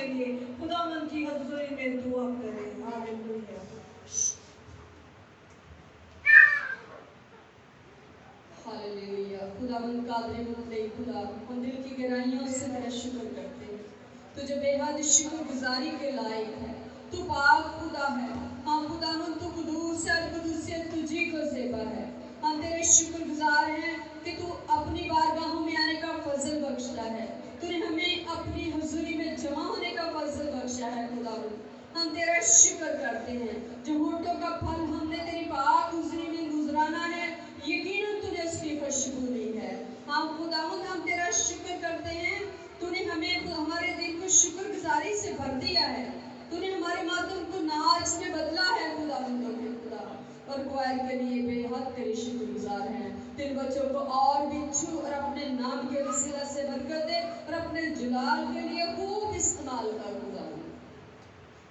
کے لیے خداوند کی حضوری میں دعا کریں. ہاللویا. ہاللویا. خداوند قادر مطلق خدا، ہم دل کی گہرائیوں سے تیرا شکر کرتے ہیں. تو جو بے حد شکر گزاری کے لائق ہے، تو پاک خدا ہے. ہاں خداوند تو قدوس ہے اور قدوسیت تجھی کو زیبا ہے. ہم تیرے شکر گزار ہیں کہ تو اپنی بارگاہوں میں آنے کا فضل بخشتا ہے. تو نے ہمیں اپنی حضوری میں جمع ہونے کا فضل بخشا ہے. خداوند ہم تیرا شکر کرتے ہیں. جو ہونٹوں کا پھل ہم نے تیری پاک حضوری میں گزرانا ہے، یقیناً تو نے اس کی خوشبو دی ہے. ہاں خداوند ہم تیرا شکر کرتے ہیں. تو نے ہمیں ہمارے دل کو شکر گزاری سے بھر دیا ہے. تو نے ہمارے ماتم کو ناز میں بدلا ہے. خداوند کے خدا اور قوائد کے لیے بے حد تیری شکر گزار ہیں. تیرے بچوں کو اور بھی چھو اور اپنے نام کے وسیلہ سے برکت دے اور اپنے جلال کے لیے خوب استعمال کر. خداوند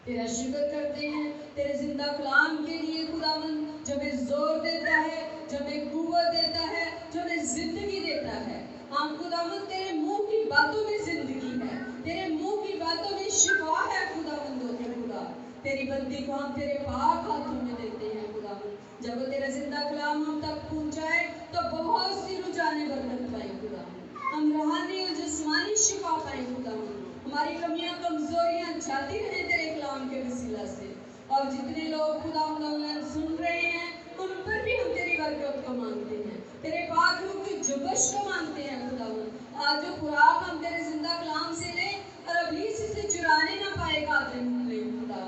تیرا شکر کرتے ہیں تیرے زندہ کلام کے لیے. خداوند جو ہمیں زور دیتا ہے، جو ہمیں قوت دیتا ہے، جو ہمیں زندگی دیتا ہے. ہم خداوند تیرے منہ کی باتوں میں زندگی ہے، تیرے منہ کی باتوں میں شفا ہے. خداوند ہوتے خدا تیری بندی کو ہم تیرے پاک ہاتھوں میں دیتے ہیں. خداوند جب وہ تیرا زندہ کلام ہم تک پہنچائے تو بہت سی رجانے برکت پائیں. خداوند ہم روحانی اور جسمانی شفا پائیں. خداوند ہماری کمیاں کمزوریاں جاتی رہیں تیرے کلام کے وسیلہ سے. اور جتنے لوگ خداوند آن لائن سن رہے ہیں ان پر بھی ہم تیری برکت کو مانگتے ہیں، تیرے پاک روح کی جبش کو مانگتے ہیں. خداوند آج جو خوراک ہم تیرے زندہ کلام سے لیں اور ابلیس اسے چرانے نہ پائے. قادر مطلق خدا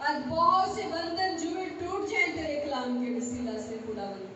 آج بہت سے بندھن جوڑے ٹوٹ جائیں تیرے کلام کے وسیلہ سے. خداوند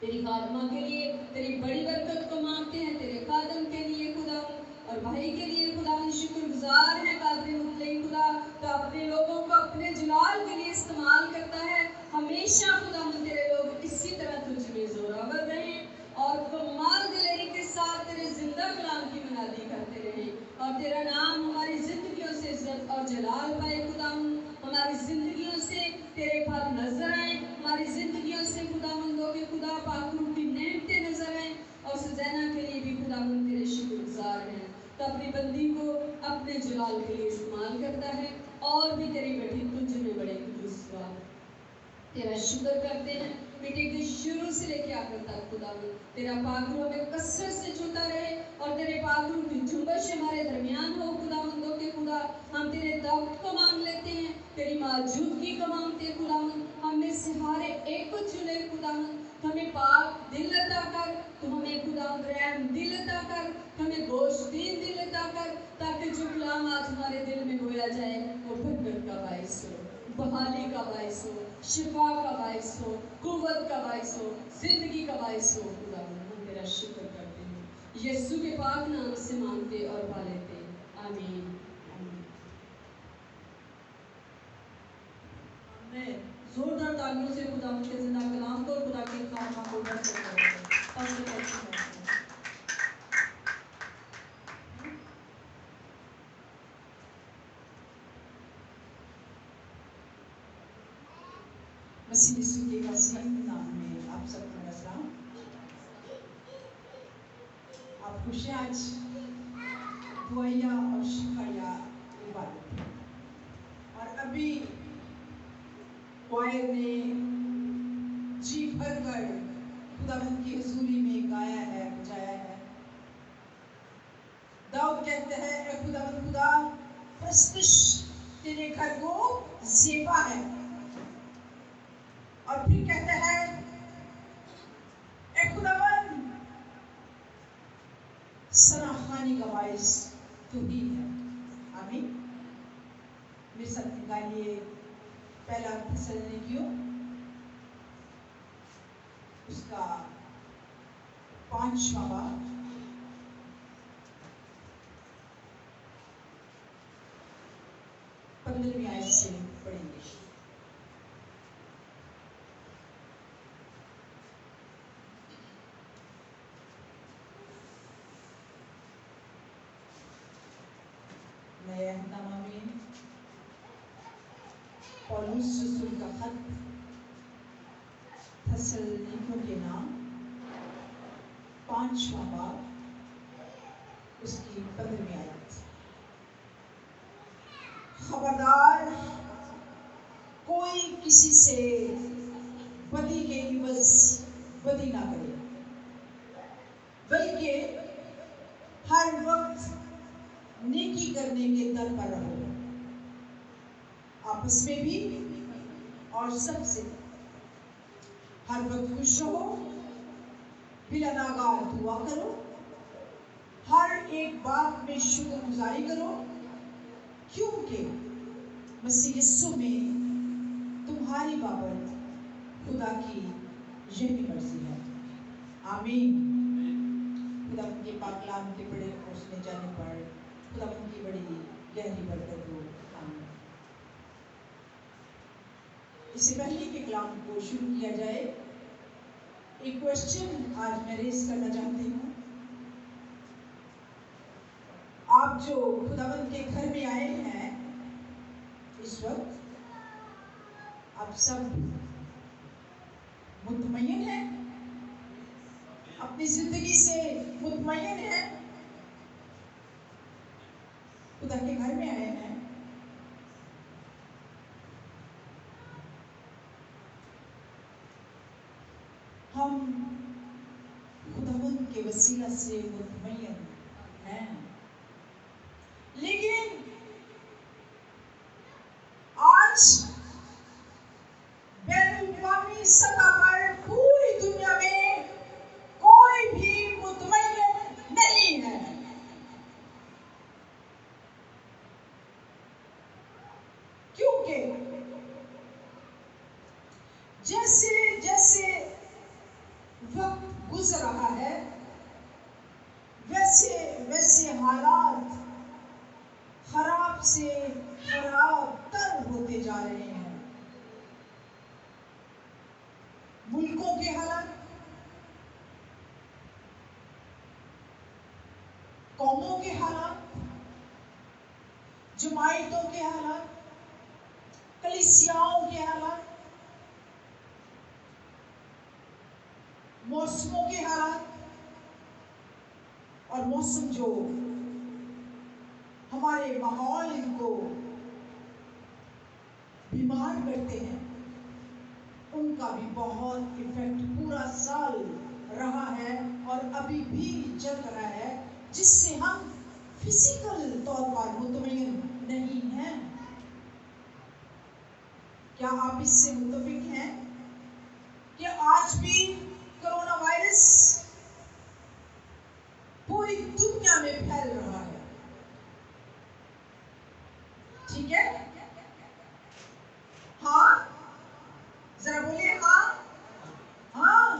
تیری خادمہ کے لیے تیری بڑی برکت کو مانگتے ہیں. تیرے خادم کے لیے خداوند اور بھائی کے لیے خداوند شکر گزار ہے. قادر مطلق خدا تو اپنے لوگوں کو اپنے جلال کے لیے استعمال کرتا ہے. ہمیشہ خداوند تیرے لوگ اسی طرح تجھ میں زوراور رہیں اور کمال دلیری کے ساتھ تیرے زندہ کلام کی منادی کرتے رہیں اور تیرا نام ہماری زندگیوں سے عزت اور جلال پائے. خداوند ہماری زندگیوں سے تیرے پھل نظر آئیں، ہماری زندگیوں سے خداوندوں کے خدا پاک روح کی نعمتیں نظر آئیں. اور سزینہ کے لیے بھی خداوند تیرے شکر گزار ہیں. تو اپنی بندی کو اپنے جلال کے لیے استعمال کرتا ہے اور بھی تیری بیٹی تجھ میں بڑے قدوس بات تیرا شکر کرتے ہیں. بیٹے کے شروع سے لے کے آخر تک خداوند تیرا پاک روح ہمیں کثرت سے چھوتا رہے اور تیرے پاک روح کی جنبش ہمارے درمیان ہو. خداوندوں کے خدا ہم تیرے دعوت کو مانگ لیتے ہیں، تیری موجودگی کو مانگتے ہیں. خداوند ہم میں سے ہر ایک کو چنے. خداوند ہمیں پاک دل عطا کر، تو ہمیں خداوند رحم دل عطا کر، ہمیں گوشتین دل عطا کر، تاکہ جو کلام آج ہمارے دل میں بویا جائے وہ برکت کا باعث ہو، بحالی کا باعث ہو، شفا کا باعث ہو، قوت کا باعث ہو، زندگی کا باعث ہو. خداوند ہم تیرا شکر کرتے ہیں، یسوع کے پاک نام سے مانگتے اور پا لیتے. آمین. میں زوردار تالیوں سے خداوند کے زندہ کلام کو اور خدا کی خادمہ کو برکت کرتے ہیں. مسیح یسوع کے عظیم نام میں آپ سب کو سلام. آپ خوش ہیں؟ آج دعائیا اور شفایا عبادت ہے اور ابھی کوائر نے جی بھر کر خداوند کی حضوری میں گایا ہے، بجایا ہے. داؤد کہتا ہے اے خداوند خدا، پرستش تیرے گھر کو زیبا ہے. اور پھر کہتا ہے اے خداوند، سراخانی کا باعث تو ہی ہے. آمین. میرے ساتھ نکالیے پہلا تسلونیکیوں اس کا 5واں باب. پندرہویں آیت سے پڑھیں گے. نئے عہد نامہ میں پولس رسول کا خط تسلونیکیوں کے نام 5واں باب اس کی 15ویں آیت. خبردار کوئی کسی سے بدی کے عوض بدی نہ کرے، بلکہ ہر وقت نیکی کرنے کے در پر رہو، آپس میں بھی اور سب سے ہر وقت خوش رہو، بلا ناگار دعا کرو، ہر ایک بات میں شکر گزاری کرو، کیونکہ مسیح یسوع میں تمہاری بابت خدا کی یہی مرضی ہے۔ آمین۔ خدا ان کے پاک کلام کے بڑے پہنچنے جانے پر خدا ان کی بڑی گہری برکت ہو۔ آمین۔ اس سے پہلے کہ کلام کو شروع کیا جائے، ایک کوشچن آج میں ریز کرنا چاہتی ہوں۔ آپ جو خداوند کے گھر میں آئے ہیں اس وقت، آپ سب مطمئن ہیں؟ اپنی زندگی سے مطمئن ہیں؟ خدا کے گھر میں آئے ہیں، ہم خداوند کے وسیلہ سے مطمئن ہیں، لیکن آج بین الاقوامی سطح پر پوری دنیا میں کوئی بھی مطمئن نہیں ہے۔ کیونکہ جیسے جیسے وقت گزر رہا ہے ویسے ویسے حالات خراب سے خراب تر ہوتے جا رہے ہیں۔ ملکوں کے حالات، قوموں کے حالات، جماعتوں کے حالات، کلیسیاؤں کے حالات، موسموں کے حالات، اور موسم جو ہمارے ماحول کو بیمار کرتے ہیں، ان کا بھی بہت ایفیکٹ پورا سال رہا ہے اور ابھی بھی چل رہا ہے، جس سے ہم فزیکل طور پر مطمئن نہیں ہیں۔ کیا آپ اس سے متفق ہیں کہ آج بھی کرونا وائرس پوری دنیا میں پھیل رہا ہے؟ ٹھیک ہے؟ ہاں، ذرا بولیے ہاں۔ ہاں،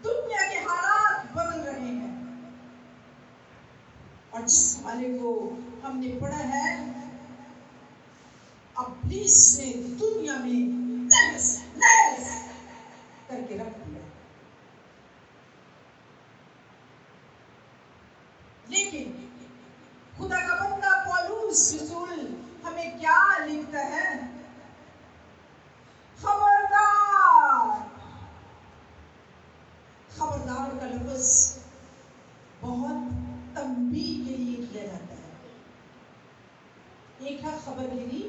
دنیا کے حالات بدل رہے ہیں، اور جس حوالے کو ہم نے پڑھا ہے، ابلیس نے دنیا میں تہس نہس کر کے رکھ دیا۔ لیکن خدا کا بندہ پولوس رسول ہمیں کیا لکھتا ہے؟ خبردار۔ خبردار کا لفظ بہت تنبیہ کے لیے کیا جاتا ہے۔ ایک ہے خبرگیری،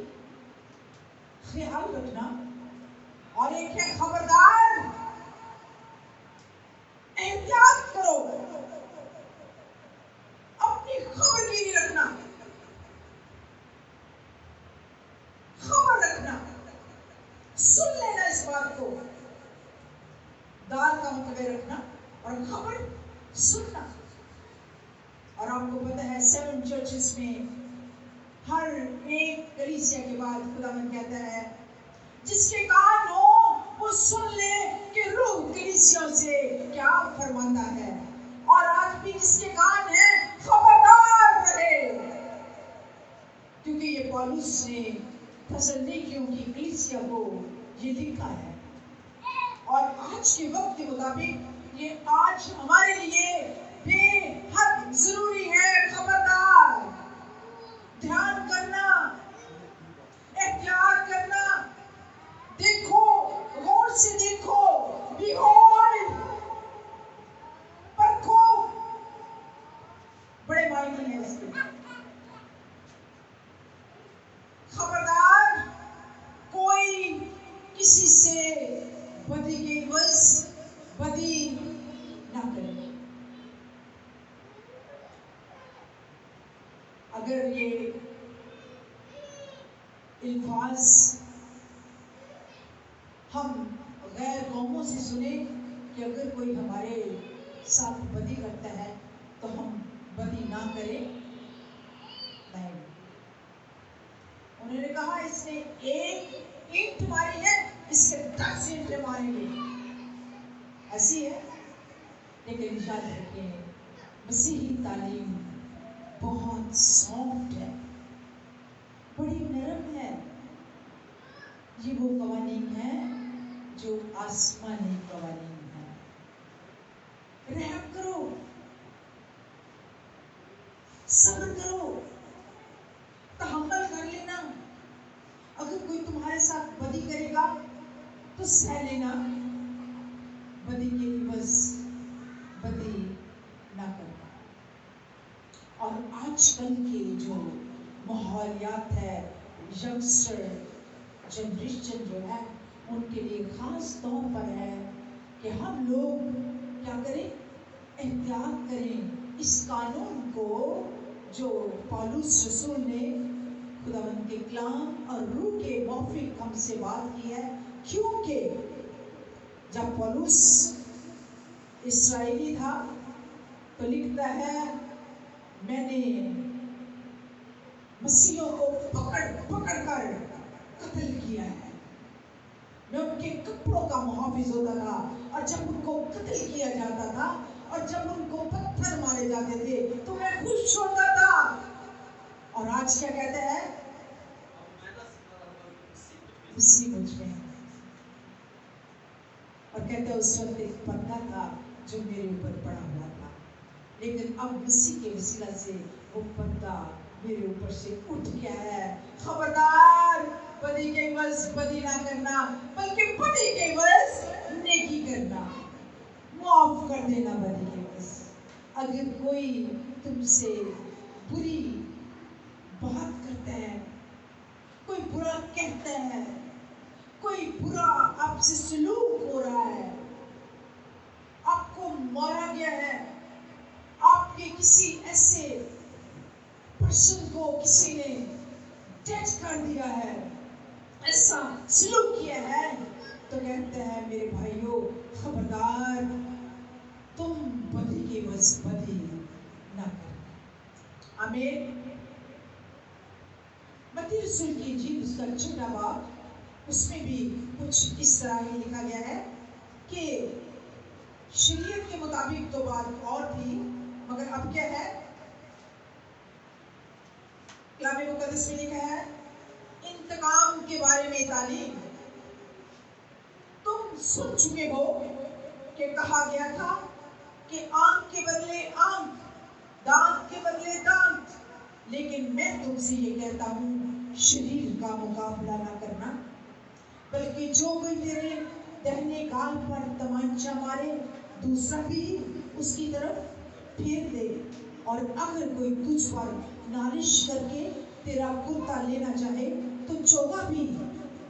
خیال رکھنا، اور ایک ہے خبردار، احتیاط کرو، اپنی خبرگیری رکھنا، خبر رکھنا، سن لینا اس بات کو۔ دار کا مطلب ہے رکھنا، اور خبر سننا۔ اور آپ کو پتہ ہے 7 چرچز میں ہر ایک کلیسیا کے بعد خداوند کہتا ہے جس کے کان ہو وہ سن لے کہ روح کلیسیوں سے کیا فرماتا ہے۔ اور آج بھی جس کے کان ہے خبردار رہے، کیونکہ یہ پولوس نے تسلونیکیوں کی کلیسیا کو یہ لکھا ہے۔ اور آج کے وقت کے مطابق یہ آج ہمارے لیے بے حد ضروری ہے۔ خبردار، دھیان کرنا، احتیاط کرنا، دیکھو، غور سے دیکھو، بیہولڈ، پرکھو، بڑے معنی ہیں اس کے۔ اگر یہ الفاظ ہم غیر قوموں سے سنیں کہ اگر کوئی ہمارے ساتھ بدی کرتا ہے تو ہم بدی نہ کریں، نہیں، انہوں نے کہا اس نے ایک اینٹ ماری ہے، اس کے 10 اینٹیں ماریں گے، ایسی ہے. لیکن یاد رکھیں مسیحی تعلیم بہت سافٹ ہے، بڑی نرم ہے. یہ وہ قوانین ہیں جو آسمانی قوانین ہیں. رحم کرو، صبر کرو، تحمل کر لینا. اگر کوئی تمہارے ساتھ بدی کرے گا تو سہ لینا، بدی کے عوض بدی نہ کرنا. اور آج کل کے جو ماحولیات ہے، ینگسٹر جنریشن جو ہے، ان کے لیے خاص طور پر ہے کہ ہم لوگ کیا کریں، احتیاط کریں اس قانون کو جو پالوس رسول نے خداوند کے کلام اور روح کے موافق ہم سے بات کی ہے. کیونکہ جب پالوس اسرائیلی تھا تو لکھتا ہے میں نے مسیحیوں کو پکڑ پکڑ کر قتل کیا ہے. میں ان کے کپڑوں کا محافظ ہوتا تھا، اور جب ان کو قتل کیا جاتا تھا اور جب ان کو پتھر مارے جاتے تھے تو میں خوش ہوتا تھا. اور آج کیا کہتا ہے، مسیح مجھ میں، اور کہتا ہے اس وقت ایک پردہ تھا جو میرے اوپر پڑا ہوا تھا، لیکن اب مسیح کے وسیلہ سے وہ پردہ میرے اوپر سے اٹھ گیا ہے. خبردار، بدی کے عوض بدی نہ کرنا، بلکہ بدی کے عوض نیکی کرنا، معاف کر دینا بدی کے عوض. اگر کوئی تم سے بری بات کرتا ہے، کوئی برا کہتا ہے، کوئی برا آپ سے سلوک ہو رہا ہے، آپ کو مارا گیا ہے، آپ کے کسی ایسے پرسن کو کسی نے ڈیتھ کر دیا ہے، ایسا سلوک کیا ہے، تو کہتے ہیں میرے بھائیوں خبردار، تم بدی کے عوض بدی نہ کرنا. آمین. متی رسول کی انجیل اس کا 6واں باب، اس میں بھی کچھ اس طرح ہی لکھا گیا ہے کہ شریعت کے مطابق تو بات اور تھی، مگر اب کیا ہے، کلام مقدس میں لکھا ہے انتقام کے بارے میں تعلیم. تم سن چکے ہو کہ کہا گیا تھا کہ آنکھ کے بدلے آنکھ، دانت کے بدلے دانت. لیکن میں تم سے یہ کہتا ہوں شریر کا مقابلہ نہ کرنا، بلکہ جو کوئی تیرے دہنے گال پر تمانچہ مارے دوسرا بھی اس کی طرف پھیر دے. اور اگر کوئی تجھ پر نالش کر کے تیرا کرتا لینا چاہے تو چوگا بھی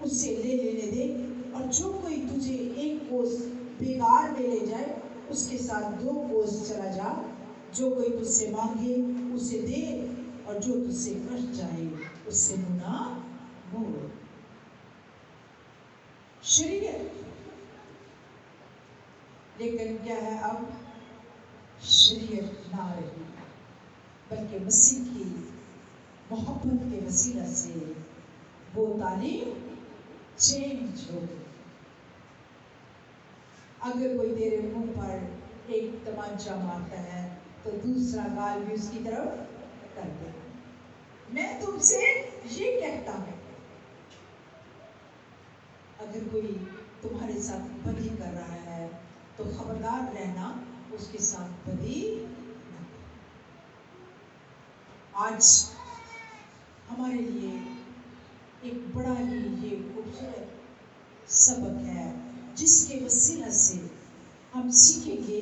اس سے لے لینے دے. اور جو کوئی تجھے ایک کوس بیگار میں لے جائے اس کے ساتھ 2 کوس چلا جا. جو کوئی تجھ سے مانگے اسے دے، اور جو تجھ سے قرض جائے اس سے منہ نہ موڑ. شریعت، لیکن کیا ہے، اب شریعت نہ رہی، بلکہ مسیح کی محبت کے وسیلہ سے وہ تعلیم چینج ہو گئی. اگر کوئی تیرے منہ پر ایک تمانچہ مارتا ہے تو دوسرا گال بھی اس کی طرف کر دے. میں تم سے یہ کہتا ہوں، اگر کوئی تمہارے ساتھ بدی کر رہا ہے تو خبردار رہنا، اس کے ساتھ بدی نہ کرنا. آج ہمارے لیے ایک بڑا ہی یہ خوبصورت سبق ہے جس کے وسیلہ سے ہم سیکھیں گے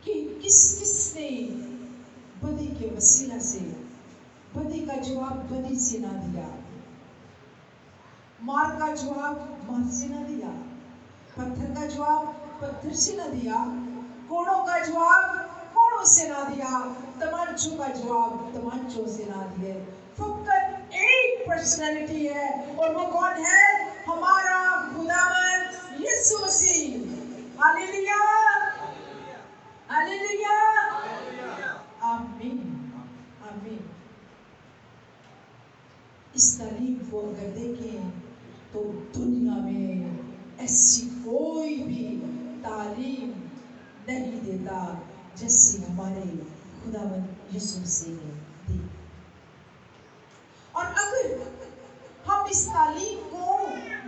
کہ کس کس نے بدی کے وسیلہ سے بدی کا جواب بدی سے نہ دیا، مار کا جواب مار سے نہ دیا، پتھر کا جواب پتھر سے نہ دیا، کوڑوں کا جواب کوڑوں کلاموں سے نہ دیا، تمانچوں کا جواب تمانچوں سے نہ دیے۔ فقط ایک پرسنالٹی ہے، اور وہ کون ہے؟ ہمارا خداوند یسوع مسیح۔ ہاللیلویا، ہاللیلویا، آمین، آمین۔ اس تعلیم کو اگر دیکھیں تو دنیا میں ایسی کوئی بھی تعلیم نہیں دیتا جیسے ہمارے خداوند یسوع مسیح نے دی۔ اور اگر ہم اس تعلیم کو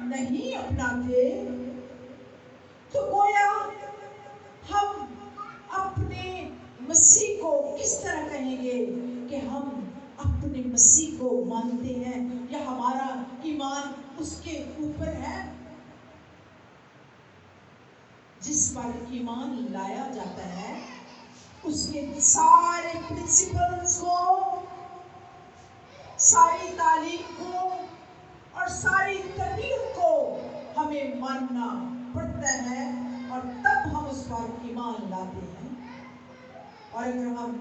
نہیں اپناتے تو گویا ہم اپنے مسیح کو کس طرح کہیں گے کہ ہم اپنے مسیح کو مانتے ہیں یا ہمارا ایمان اس کے اوپر ہے؟ جس پر ایمان لایا جاتا ہے اس کے سارے پرنسپلز کو، ساری تعلیم کو اور ساری تربیت کو ہمیں ماننا پڑتا ہے، اور تب ہم اس پر ایمان لاتے ہیں۔ اور اگر ہم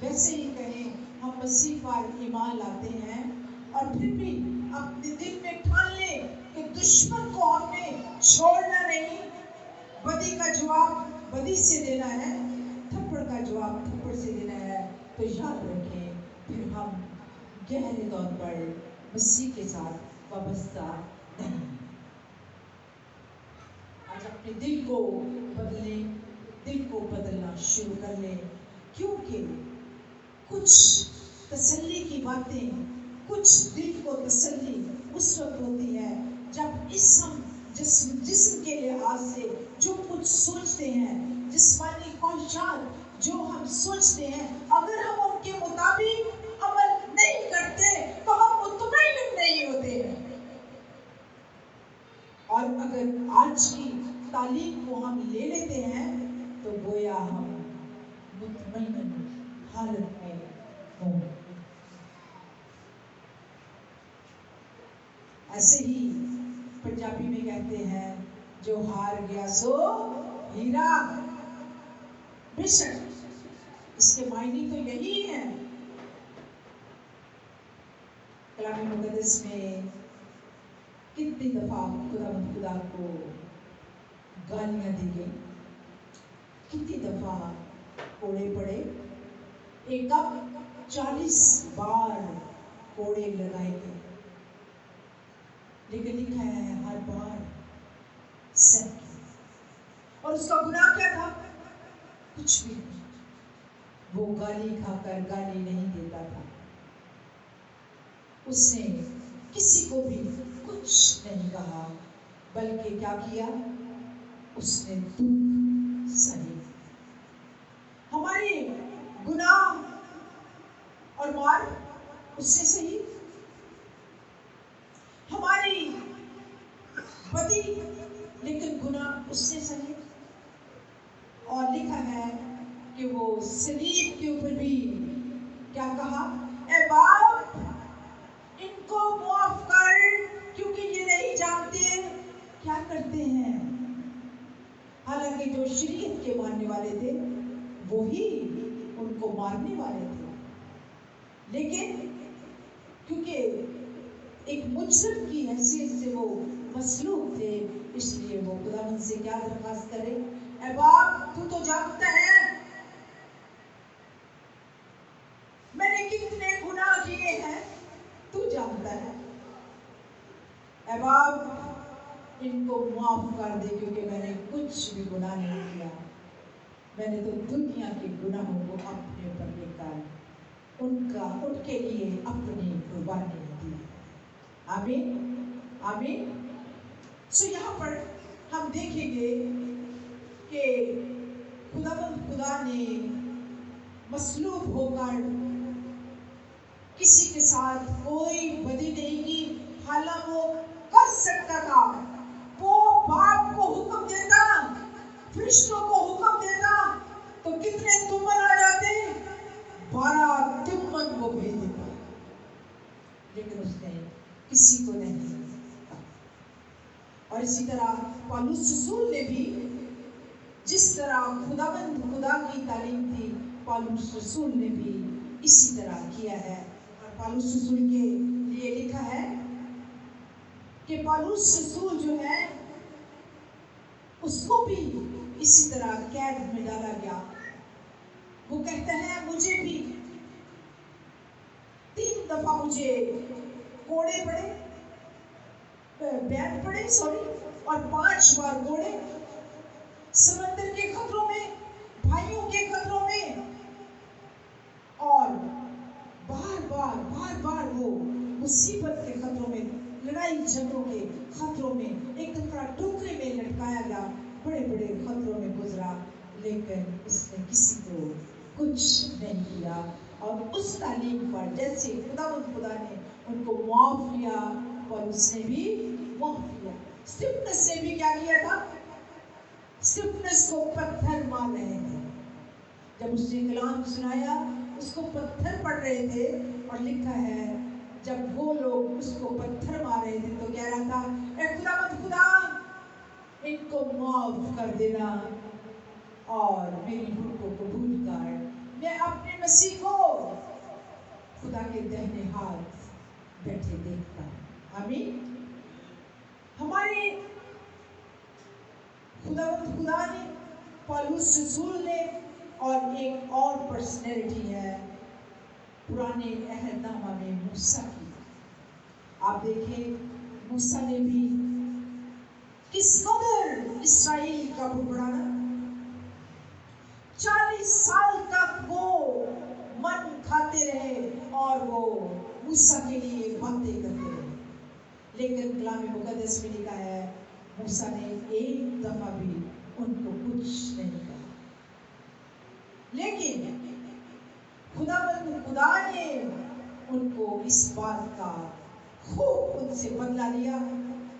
ویسے ہی کہیں ہم مسیح پر ایمان لاتے ہیں اور پھر بھی اپنے دل میں ٹھان لیں کہ دشمن کو ہم نے چھوڑنا نہیں، بدی کا جواب بدی سے دینا ہے، تھپڑ کا جواب تھپڑ سے دینا ہے، تو یاد رکھیں پھر ہم گہرے طور پر مسیح کے ساتھ وابستہ نہیں۔ آج اپنے دل کو بدلیں، دل کو بدلنا شروع کر لیں، کیونکہ کچھ تسلی کی باتیں، کچھ دل کو تسلی اس وقت ہوتی ہے جب ہم جسم کے لحاظ سے جو کچھ سوچتے ہیں، جسمانی خواہشات جو ہم سوچتے ہیں، اگر ہم ان کے مطابق عمل نہیں کرتے تو ہم مطمئن نہیں ہوتے ہیں۔ اور اگر آج کی تعلیم کو ہم لے لیتے ہیں تو گویا ہم مطمئن حالت میں ہوں۔ ایسے ہی پنجابی میں کہتے ہیں جو ہار گیا سو ہیرا، بے شک اس کے معنی تو یہی ہے۔ کلام مقدس میں کتنی دفعہ خدا کو گالیاں دی گئی، کتنی دفعہ کوڑے پڑے، ایک 40 بار کوڑے لگائے گئے، لیکن لکھا ہے ہر بار سہہ کیا۔ اور اس کا گناہ کیا تھا؟ کچھ بھی نہیں، وہ گالی کھا کر گالی نہیں دیتا تھا، اس نے کسی کو بھی کچھ نہیں کہا، بلکہ کیا کیا؟ اس نے دکھ سہے۔ ہمارے گناہ اور مار اس سے سہی، ہماری بدی لیکن گناہ اس سے سہے۔ اور لکھا ہے کہ وہ صلیب کے اوپر بھی کیا کہا؟ اے باپ ان کو معاف کر کیونکہ یہ نہیں جانتے کیا کرتے ہیں۔ حالانکہ جو شریعت کے ماننے والے تھے وہی ان کو مارنے والے تھے، لیکن کیونکہ ایک مجرم کی حیثیت سے وہ مسلوب تھے، اس لیے وہ خداوند سے کیا درخواست کرے؟ اے باپ تو جانتا ہے میں نے کتنے گناہ کیے ہیں، تو جانتا ہے، اے باپ ان کو معاف کر دے کیونکہ میں نے کچھ بھی گناہ نہیں کیا، میں نے تو دنیا کے گناہوں کو اپنے اوپر لے کر ان کے لیے اپنی قربانی دی۔ آمین، آمین۔ سو یہاں پر ہم دیکھیں گے کہ خدا نے مصلوب ہو کر کسی کے ساتھ کوئی بدی نہیں کی، حالانکہ وہ کر سکتا تھا۔ وہ باپ کو حکم دیتا، فرشتوں کو حکم دیتا تو کتنے تمن آ جاتے؟ 12 تمن وہ بھیج دیتا، لیکن اس نے کسی کو نہیں کہا۔ اور اسی طرح پالوس رسول نے بھی جس طرح خدا کی تعلیم تھی پالوس رسول نے بھی اسی طرح کیا ہے. اور پالوس رسول کے لیے لکھا ہے کہ پالوس رسول جو ہے اس کو بھی اسی طرح قید میں ڈالا گیا. وہ کہتا ہے مجھے بھی 3 دفعہ مجھے کوڑے پڑے، بیت پڑے اور 5 بار کوڑے، سمندر کے خطروں میں، بھائیوں کے خطروں میں، اور بار بار وہ مصیبت کے خطروں میں، لڑائی جھگڑوں کے خطروں میں، ایک دفعہ ٹوکرے میں لٹکایا گیا، بڑے بڑے خطروں میں گزرا، لیکن اس نے کسی کو کچھ نہیں کیا. اور اس تعلیم پر جیسے خدا نے ان کو معاف کیا اور اس نے بھی معاف کیا. اسٹیفنس نے بھی کیا کیا تھا؟ اسٹیفنس کو پتھر مار رہے تھے. جب اس نے کلام سنایا اس کو پتھر پڑ رہے تھے، اور لکھا ہے جب وہ لوگ اس کو پتھر مار رہے تھے تو کہہ رہا تھا اے خدا ان کو معاف کر دینا اور میری روح کو قبول کر. میں اپنے مسیح کو خدا کے دہنے ہاتھ بیٹھے دیکھتا ہوں. آمین. ہمارے خدا نے، پالوس رسول نے، اور ایک اور پرسنالٹی ہے پرانے عہد نامہ میں موسیٰ کی. آپ دیکھیں موسیٰ نے بھی کس قدر اسرائیل کا بڑھانا، 40 سال تک وہ من کھاتے رہے اور وہ موسیٰ کے لیے باتیں کرتے رہے، لیکن کلام مقدس میں لکھا ہے موسیٰ نے ایک دفعہ بھی ان کو کچھ نہیں کہا. لیکن خدا نے ان کو اس بات کا خوب ان سے بدلہ لیا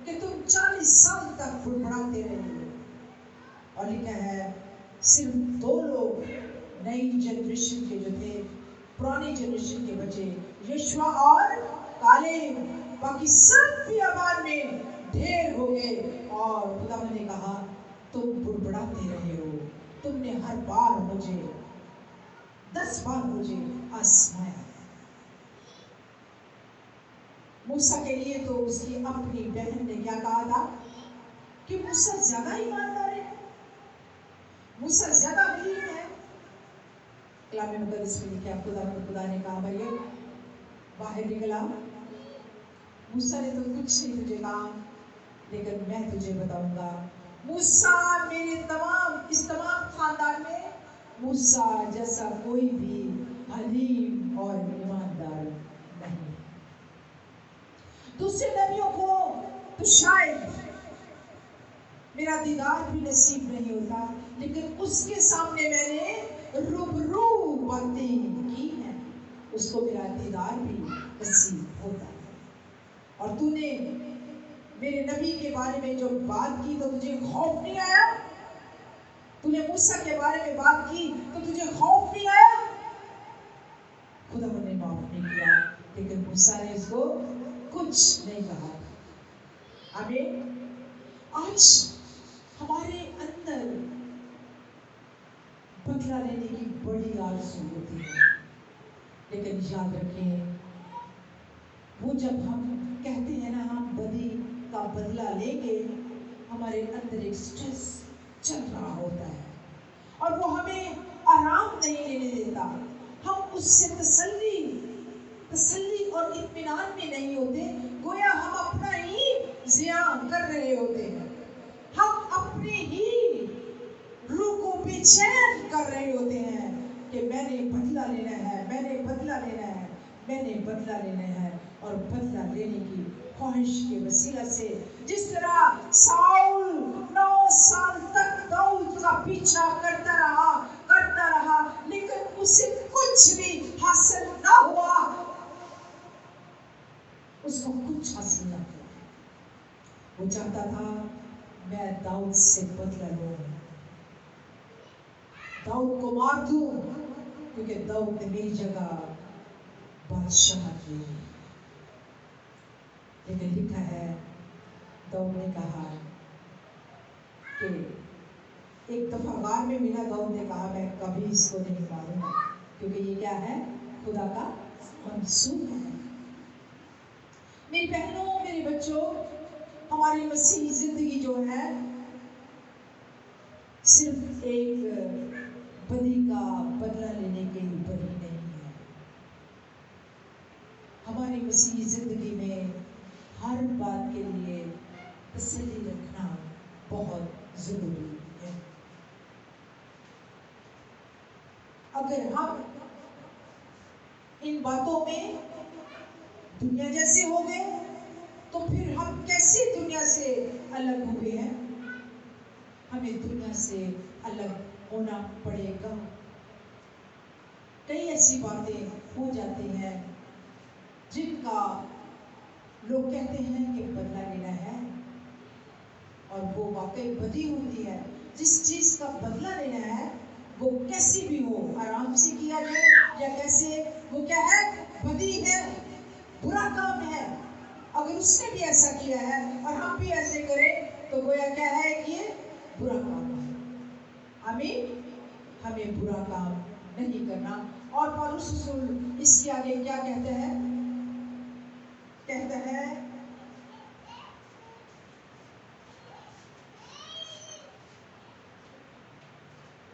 کہ تم 40 سال تک بڑبڑاتے رہے. اور لکھا ہے صرف 2 لوگ نئی جنریشن کے جو تھے، پرانی جنریشن کے بچے، یشوع اور کالب، باقی سب بیابان میں ڈھیر ہو گئے. اور خدا نے کہا تم بڑبڑاتے رہے ہو، تم نے ہر بار مجھے 10 بار مجھے آزمایا. موسیٰ کے لیے تو اس کی اپنی بہن نے کیا کہا تھا کہ موسیٰ زیادہ ایماندار ہے، موسیٰ زیادہ حلیم ہے. کلام مقدس میں لکھا خدا نے کہا مریم باہر نکلا، موسیٰ نے تو کچھ نہیں تجھے کہا، لیکن میں تجھے بتاؤں گا موسیٰ میرے اس تمام خاندان میں موسیٰ جیسا کوئی بھی حلیم اور ایماندار نہیں. دوسرے نبیوں کو تو شاید میرا دیدار بھی نصیب نہیں ہوتا، لیکن اس کے سامنے میں نے روبرو باتیں کی ہیں، اس کو میرا دیدار بھی نصیب ہوتا ہے. اور تو نے میرے نبی کے بارے میں جو بات کی تو تجھے خوف نہیں آیا؟ تو نے موسیٰ کے بارے میں بات کی تو تجھے خوف نہیں آیا؟ خدا نے معاف نہیں کیا، لیکن موسیٰ نے اس کو کچھ نہیں کہا. آمین. آج ہمارے اندر بدلہ لینے کی بڑی آرزو ہوتی ہے، لیکن یاد رکھیں وہ جب ہم کہتے ہیں نا ہم بدی کا بدلہ لیں گے، ہمارے اندر ایک سٹریس چل رہا ہوتا ہے اور وہ ہمیں آرام نہیں لینے دیتا. ہم اس سے تسلی اور اطمینان میں نہیں ہوتے، گویا ہم اپنا ہی زیان کر رہے ہوتے ہیں، ہم اپنے ہی روح کو بے چین کر رہے ہوتے ہیں کہ میں نے بدلہ لینا ہے، میں نے بدلہ لینا ہے، میں نے بدلہ لینا ہے. اور بدلہ لینے کی خواہش کے وسیلہ سے جس طرح ساؤل 9 سال تک داؤد کا پیچھا کرتا رہا لیکن اسے کچھ بھی حاصل نہ ہوا، اس کو کچھ حاصل نہ ہوا. وہ چاہتا تھا میں داؤد سے بدلہ لوں، داؤد کو مار دوں، کیونکہ داؤد نے میری جگہ بادشاہت لی. لیکن لکھا ہے داؤد نے کہا کہ ایک دفعہ غار میں ملا، داؤد نے کہا میں کبھی اس کو نہیں ماروں گا، کیونکہ یہ کیا ہے؟ خدا کا منصوب ہے۔ میری بہنوں، میرے بچوں، ہماری مسیحی زندگی جو ہے صرف ایک بدی کا بدلہ لینے کے اوپر ہی نہیں ہے۔ ہماری مسیحی زندگی میں ہر بات کے لیے تسلی رکھنا بہت ضروری ہے۔ اگر ہم ان باتوں میں دنیا جیسے ہو گئے تو پھر ہم کیسے دنیا سے الگ ہوئے ہیں؟ ہمیں دنیا سے الگ ہونا پڑے گا۔ کئی ایسی باتیں ہو جاتی ہیں جن کا لوگ کہتے ہیں کہ بدلہ لینا ہے، اور وہ واقعی بدی ہوتی ہے۔ جس چیز کا بدلہ لینا ہے وہ کیسی بھی ہو، آرام سے کیا جائے یا کیسے، وہ کیا ہے؟ بدی ہے، برا کام ہے۔ اگر اس نے بھی ایسا کیا ہے اور ہم بھی ایسے کریں تو گویا کیا ہے کہ یہ برا کام ہے۔ آمین۔ ہمیں برا کام نہیں کرنا۔ اور پالوس رسول اس کے آگے کیا کہتا ہے؟ کہتا ہے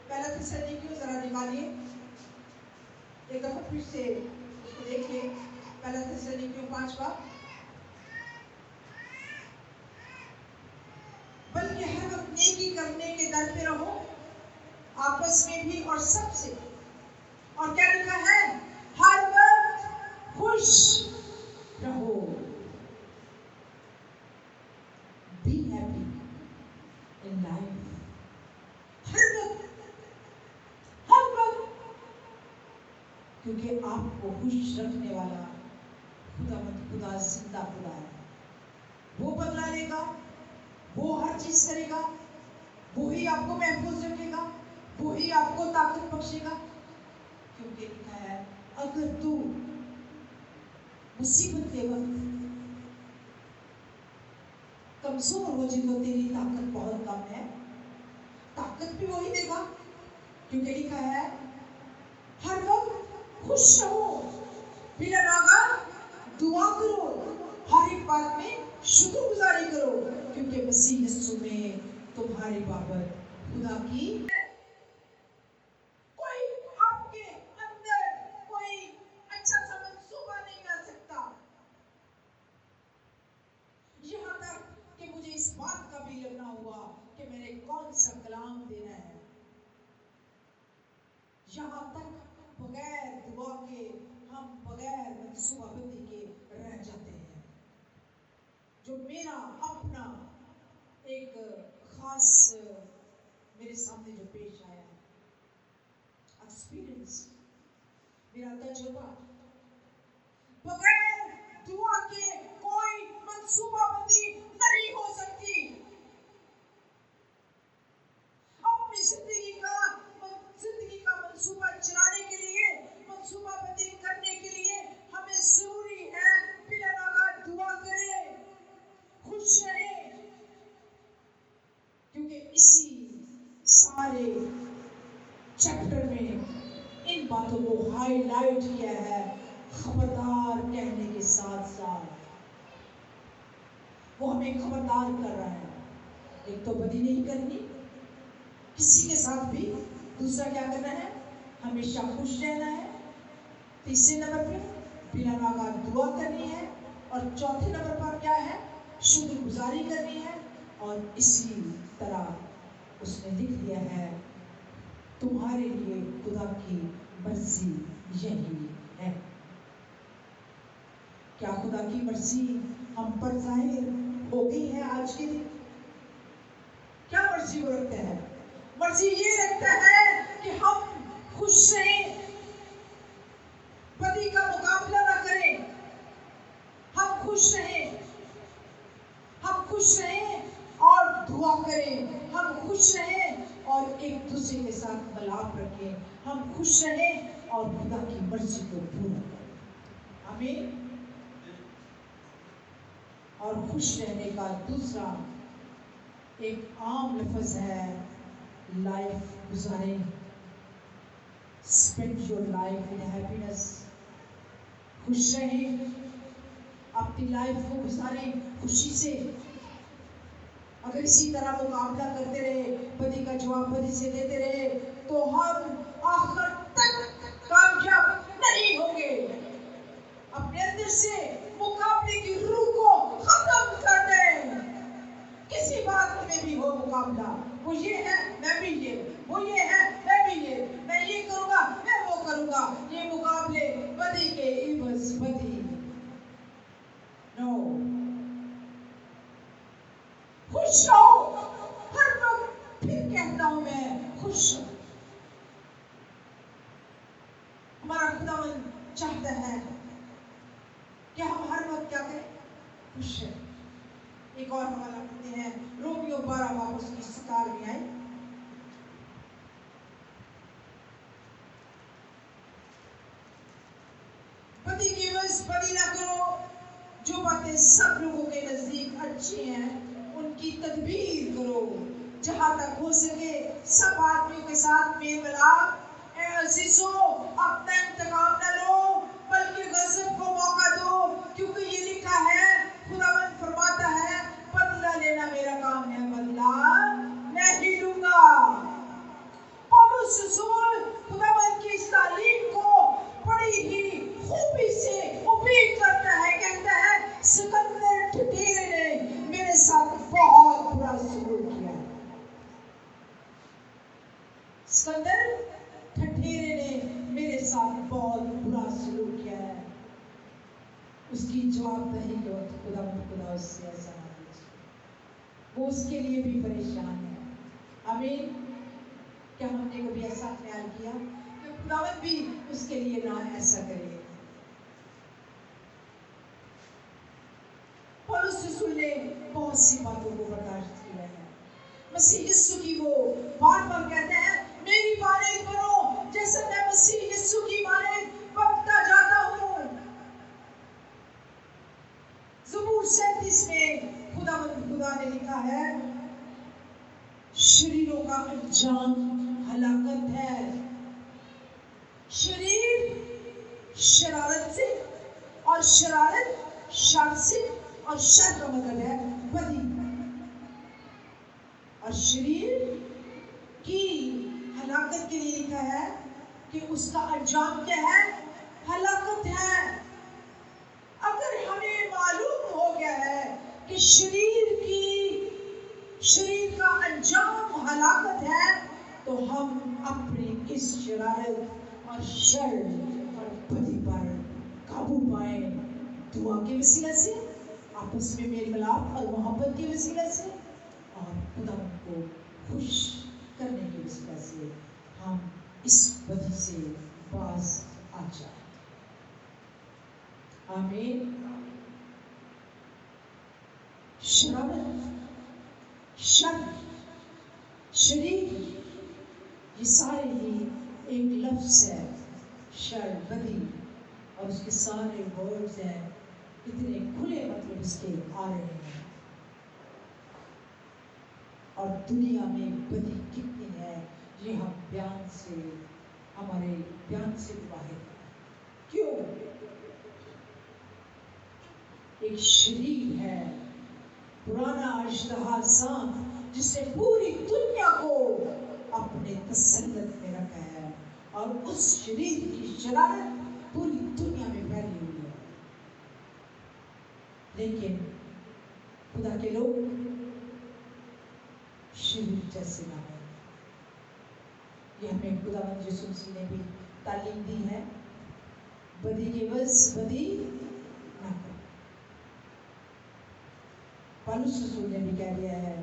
پہلا تسلونیکیوں ذرا نکالیے ایک دفعہ پھر سے اس کو دیکھیے، پہلا تسلونیکیوں 5 باب۔ بلکہ ہر وقت نیکی کرنے کے در پہ رہو، آپس میں بھی اور سب سے۔ اور کیا لکھا ہے؟ ہر وقت خوش رہو۔ Be happy in life۔ ہر وقت، ہر وقت، کیونکہ آپ کو خوش رکھنے والا خدا زندہ خدا ہے۔ وہ بدلہ لے گا، وہ ہر چیز کرے گا، وہی آپ کو محفوظ رکھے گا، وہی آپ کو طاقت بخشے گا۔ کیونکہ لکھا ہے اگر تو مصیبت کے وقت کمزور ہو جائے تو تیری طاقت بہت کم ہے، طاقت بھی وہی دے گا۔ کیونکہ لکھا ہے ہر وقت خوش رہو، بلا ناغہ دعا کرو، ہر ایک بات میں شکر گزاری کرو، کیونکہ مسیح یسوع میں تمہاری بابت خدا کی کوئی آپ کے اندر کوئی اچھا سا منصوبہ نہیں لا سکتا، یہاں تک کہ مجھے اس بات کا بھی لگنا ہوا کہ میں نے کون سا کلام دینا ہے۔ یہاں تک بغیر دعا کے ہم بغیر منصوبہ بندی کے رہ جاتے ہیں۔ جو میرا اپنا ایک خاص میرے سامنے جو پیش آیا ہے، ایکسپیرئنس، میرا تجربہ، بغیر دعا کے کوئی منصوبہ بندی نہیں ہو سکتی۔ اپنی زندگی کا منصوبہ چلانے کے لیے، منصوبہ بندی کرنے کے لیے ہمیں ضروری ہے بلا ناغہ دعا کریں، خوش رہیں۔ کیونکہ اسی سارے چیپٹر میں ان باتوں کو ہائی لائٹ کیا ہے، خبردار کہنے کے ساتھ ساتھ وہ ہمیں خبردار کر رہا ہے۔ ایک تو بدی نہیں کرنی کسی کے ساتھ بھی، دوسرا کیا کرنا ہے؟ ہمیشہ خوش رہنا ہے، تیسرے نمبر پہ بلا ناغہ دعا کرنی ہے، اور چوتھے نمبر پر کیا ہے؟ شکر گزاری کرنی ہے۔ اور اسی طرح اس نے لکھ دیا ہے تمہارے لیے خدا کی مرضی یہی ہے۔ کیا خدا کی مرضی ہم پر ظاہر ہو گئی ہے آج کے دن؟ کیا مرضی وہ رکھتا ہے؟ مرضی یہ رکھتا ہے کہ ہم خوش رہیں، بدی کا مقابلہ نہ کریں، ہم خوش رہیں، ہم خوش رہیں اور دعا کریں، ہم خوش رہیں اور ایک دوسرے کے ساتھ ملاپ رکھیں، ہم خوش رہیں اور خدا کی مرضی کو پورا کریں۔ آمین۔ اور خوش رہنے کا دوسرا ایک عام لفظ ہے لائف گزاریں. Spend your life in happiness. خوش رہیں, اپنی لائف کو گزاریں خوشی سے. اگر اسی طرح مقابلہ کرتے رہے, بدی کا جواب بدی سے دیتے رہے, تو ہم آخر تک کامیاب نہیں ہوں گے. اپنے اندر سے مقابلے کی روح کو ختم کر دیں. کسی بات میں بھی ہو مقابلہ, وہ یہ ہے میں بھی یہ, وہ یہ ہے میں بھی یہ, میں یہ کروں گا میں وہ کروں گا, یہ مقابلے بدی کے عوض بدی. نو, خوش رہو. ہر وقت پھر کہتا ہوں میں خوش رہو. ہمارا خداوند چاہتا ہے کہ ہم ہر وقت کیا کریں, خوش رہیں. ایک اور حوالہ پڑھتے ہیں, رومیو 12 واپس کی 17 میں آئے. بدی کی عوض بدی نہ کرو. جو باتیں سب لوگوں کے نزدیک اچھی ہیں ان کی تدبیر کرو. جہاں تک ہو سکے سب آدمیوں کے ساتھ میل ملاپ. اے عزیزو, اپنا انتقام نہ لو بلکہ غضب کو موقع دو, کیونکہ یہ لکھا ہے, خداوند فرماتا ہے, بدلہ لینا میرا کام ہے, بدلہ میں ہی لوں گا. پولس رسول خداوند کی اس تعلیم کو بڑی ہی خوبی سے امید کرتا ہے. کہتا ہے, سکندر ٹھٹیرے نے میرے ساتھ بہت برا سلوک کیا. سکندر ٹھٹیرے نے میرے ساتھ بہت برا سلوک کیا ہے. اس کی جواب دہی کو خدا اس سے ایسا نہ کیجیے. وہ اس کے لیے بھی پریشان ہے. آمین. کیا ہم نے کبھی ایسا خیال کیا کہ خداوند بھی اس کے لیے نہ ایسا کرے؟ پولس رسول نے بہت سی باتوں کو برداشت کیا ہے. مسیح یسوع کی وہ بار بار کہتے ہیں, میری مانند بنو جیسے میں مسیح یسوع کی مانند بنتا جاتا ہوں. زبور 37 میں خدا نے لکھا ہے, شریروں کا انجام ہلاکت ہے. شریر شرارت سے, اور شرارت شر سے, اور شر کا مطلب ہے بدی. اور شریر کی ہلاکت کے لیے لکھا ہے کہ اس کا انجام کیا ہے, ہلاکت ہے. اگر ہمیں معلوم ہو گیا ہے کہ شریر کا انجام ہلاکت ہے, تو ہم اپنی اس شرارت اور شر اور بدی پر قابو پائیں دعا کے وسیلہ سے, آپس میں میل ملاپ اور محبت کے وسیلہ سے, اور خدا کو خوش کرنے کے وسیلہ سے ہم اس بدی سے باز آ جائیں. آمین. شرارت, شر, شریر, یہ سارے ہی ایک لفظ ہے. شر, بدی, اور اس کے سارے ورڈز ہیں, اتنے کھلے مطلب اس کے آ رہے ہیں. اور دنیا میں بدی کتنی ہے یہ ہم ہمارے بیان سے واحد ہے. کیوں؟ ایک شریر ہے, پرانا اشتہا سانپ, جس نے پوری دنیا کو اپنے تسلط میں رکھا ہے, اور اس شریر کی شرارت پوری دنیا میں پھیلی ہوئی ہے. لیکن خدا کے لوگ شریر جیسے نہ ہو. یہ ہمیں خداوند یسوع مسیح نے بھی تعلیم دی ہے, بدی کے عوض بدی نہ کرو. پولس رسول نے بھی کہہ دیا ہے,